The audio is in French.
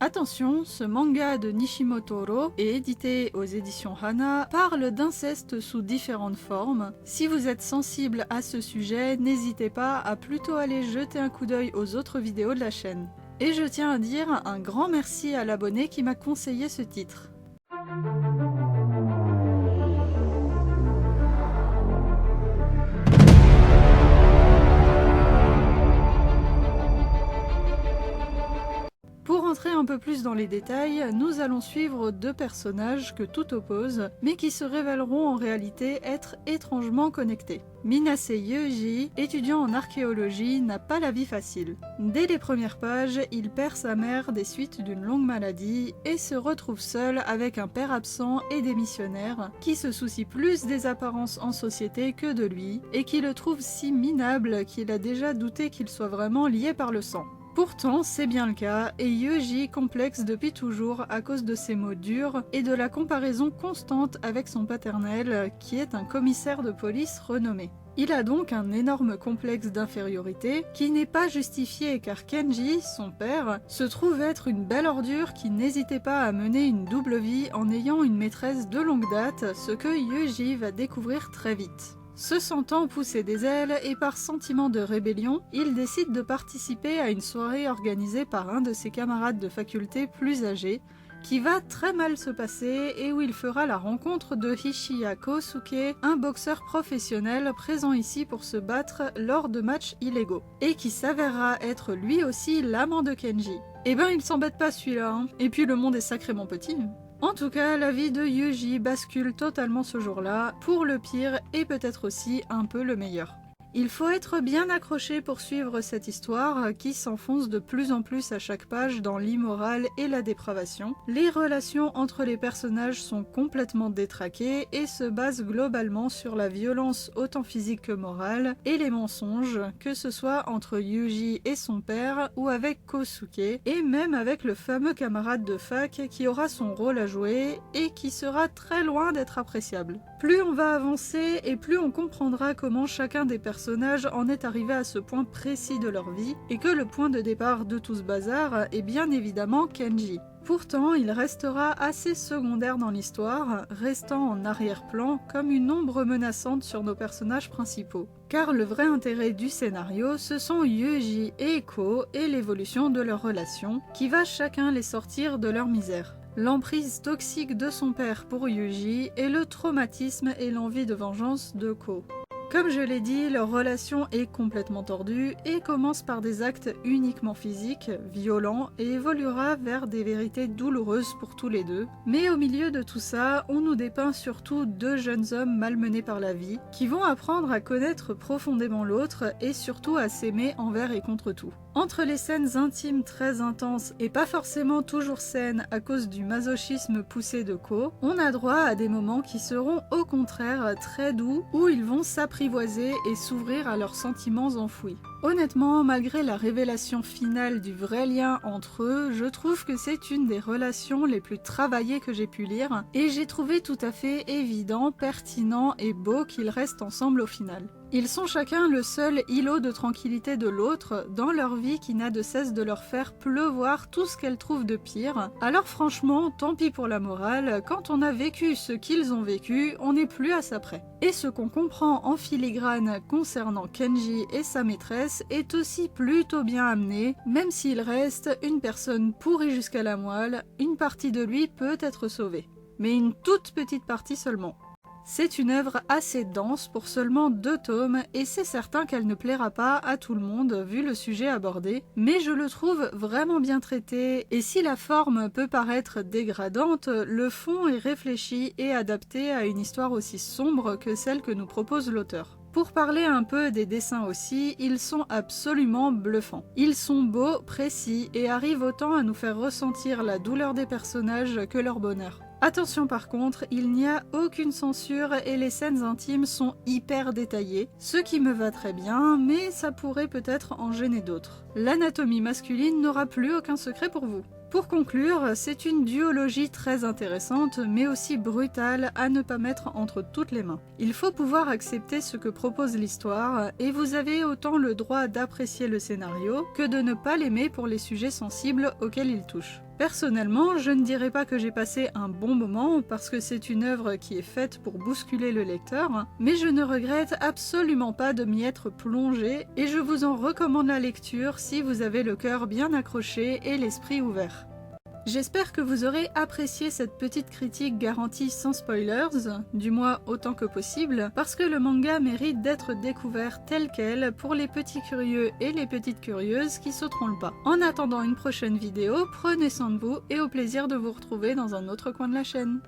Attention, ce manga de Nishimoto Ro, édité aux éditions Hana, parle d'inceste sous différentes formes. Si vous êtes sensible à ce sujet, n'hésitez pas à plutôt aller jeter un coup d'œil aux autres vidéos de la chaîne. Et je tiens à dire un grand merci à l'abonné qui m'a conseillé ce titre. Pour entrer un peu plus dans les détails, nous allons suivre deux personnages que tout oppose, mais qui se révéleront en réalité être étrangement connectés. Minase Yuji, étudiant en archéologie, n'a pas la vie facile. Dès les premières pages, il perd sa mère des suites d'une longue maladie et se retrouve seul avec un père absent et démissionnaire qui se soucie plus des apparences en société que de lui et qui le trouve si minable qu'il a déjà douté qu'il soit vraiment lié par le sang. Pourtant, c'est bien le cas, et Yuji complexe depuis toujours à cause de ses mots durs et de la comparaison constante avec son paternel, qui est un commissaire de police renommé. Il a donc un énorme complexe d'infériorité qui n'est pas justifié car Kenji, son père, se trouve être une belle ordure qui n'hésitait pas à mener une double vie en ayant une maîtresse de longue date, ce que Yuji va découvrir très vite. Se sentant pousser des ailes et par sentiment de rébellion, il décide de participer à une soirée organisée par un de ses camarades de faculté plus âgés, qui va très mal se passer et où il fera la rencontre de Hishiya Kosuke, un boxeur professionnel présent ici pour se battre lors de matchs illégaux, et qui s'avérera être lui aussi l'amant de Kenji. Eh ben il s'embête pas celui-là, hein. Et puis le monde est sacrément petit. En tout cas, la vie de Yuji bascule totalement ce jour-là, pour le pire et peut-être aussi un peu le meilleur. Il faut être bien accroché pour suivre cette histoire qui s'enfonce de plus en plus à chaque page dans l'immoral et la dépravation. Les relations entre les personnages sont complètement détraquées et se basent globalement sur la violence autant physique que morale et les mensonges, que ce soit entre Yuji et son père ou avec Kosuke, et même avec le fameux camarade de fac qui aura son rôle à jouer et qui sera très loin d'être appréciable. Plus on va avancer et plus on comprendra comment chacun des personnages en est arrivé à ce point précis de leur vie et que le point de départ de tout ce bazar est bien évidemment Kenji. Pourtant, il restera assez secondaire dans l'histoire, restant en arrière-plan comme une ombre menaçante sur nos personnages principaux. Car le vrai intérêt du scénario, ce sont Yuji et Eko et l'évolution de leur relation, qui va chacun les sortir de leur misère. L'emprise toxique de son père pour Yuji et le traumatisme et l'envie de vengeance de Ko. Comme je l'ai dit, leur relation est complètement tordue et commence par des actes uniquement physiques, violents et évoluera vers des vérités douloureuses pour tous les deux. Mais au milieu de tout ça, on nous dépeint surtout deux jeunes hommes malmenés par la vie, qui vont apprendre à connaître profondément l'autre et surtout à s'aimer envers et contre tout. Entre les scènes intimes très intenses et pas forcément toujours saines à cause du masochisme poussé de Ko, on a droit à des moments qui seront au contraire très doux où ils vont s'apprivoiser et s'ouvrir à leurs sentiments enfouis. Honnêtement, malgré la révélation finale du vrai lien entre eux, je trouve que c'est une des relations les plus travaillées que j'ai pu lire et j'ai trouvé tout à fait évident, pertinent et beau qu'ils restent ensemble au final. Ils sont chacun le seul îlot de tranquillité de l'autre dans leur vie qui n'a de cesse de leur faire pleuvoir tout ce qu'elles trouvent de pire. Alors franchement, tant pis pour la morale, quand on a vécu ce qu'ils ont vécu, on n'est plus à ça près. Et ce qu'on comprend en filigrane concernant Kenji et sa maîtresse est aussi plutôt bien amené, même s'il reste une personne pourrie jusqu'à la moelle, une partie de lui peut être sauvée. Mais une toute petite partie seulement. C'est une œuvre assez dense pour seulement 2 tomes et c'est certain qu'elle ne plaira pas à tout le monde vu le sujet abordé, mais je le trouve vraiment bien traité et si la forme peut paraître dégradante, le fond est réfléchi et adapté à une histoire aussi sombre que celle que nous propose l'auteur. Pour parler un peu des dessins aussi, ils sont absolument bluffants. Ils sont beaux, précis et arrivent autant à nous faire ressentir la douleur des personnages que leur bonheur. Attention par contre, il n'y a aucune censure et les scènes intimes sont hyper détaillées, ce qui me va très bien, mais ça pourrait peut-être en gêner d'autres. L'anatomie masculine n'aura plus aucun secret pour vous. Pour conclure, c'est une duologie très intéressante, mais aussi brutale à ne pas mettre entre toutes les mains. Il faut pouvoir accepter ce que propose l'histoire, et vous avez autant le droit d'apprécier le scénario que de ne pas l'aimer pour les sujets sensibles auxquels il touche. Personnellement, je ne dirais pas que j'ai passé un bon moment parce que c'est une œuvre qui est faite pour bousculer le lecteur, mais je ne regrette absolument pas de m'y être plongée et je vous en recommande la lecture si vous avez le cœur bien accroché et l'esprit ouvert. J'espère que vous aurez apprécié cette petite critique garantie sans spoilers, du moins autant que possible, parce que le manga mérite d'être découvert tel quel pour les petits curieux et les petites curieuses qui sauteront le pas. En attendant une prochaine vidéo, prenez soin de vous et au plaisir de vous retrouver dans un autre coin de la chaîne.